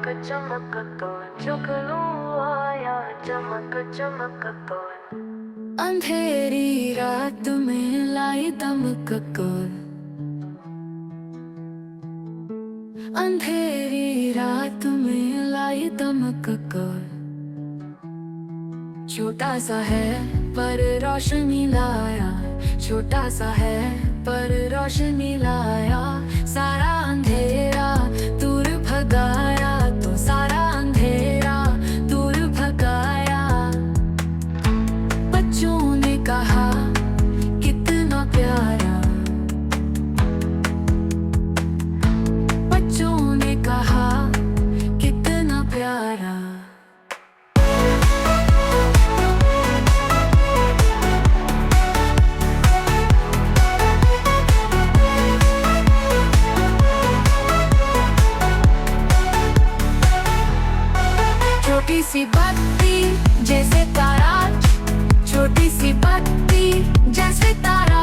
चमक तो जुगनू आया, चमक चमक तो। अंधेरी रात में लाई दमक को, अंधेरी रात में लाई दमक को। छोटा सा है पर रोशनी लाया, छोटा सा है पर रोशनी लाया। सारा अंधेरा दूर भगाया, तो सारा अंधेरा दूर भगाया। बच्चों ने कहा कितना प्यारा, बच्चों ने कहा कितना प्यारा। छोटी सी बत्ती जैसे तारा, छोटी सी बत्ती जैसे तारा।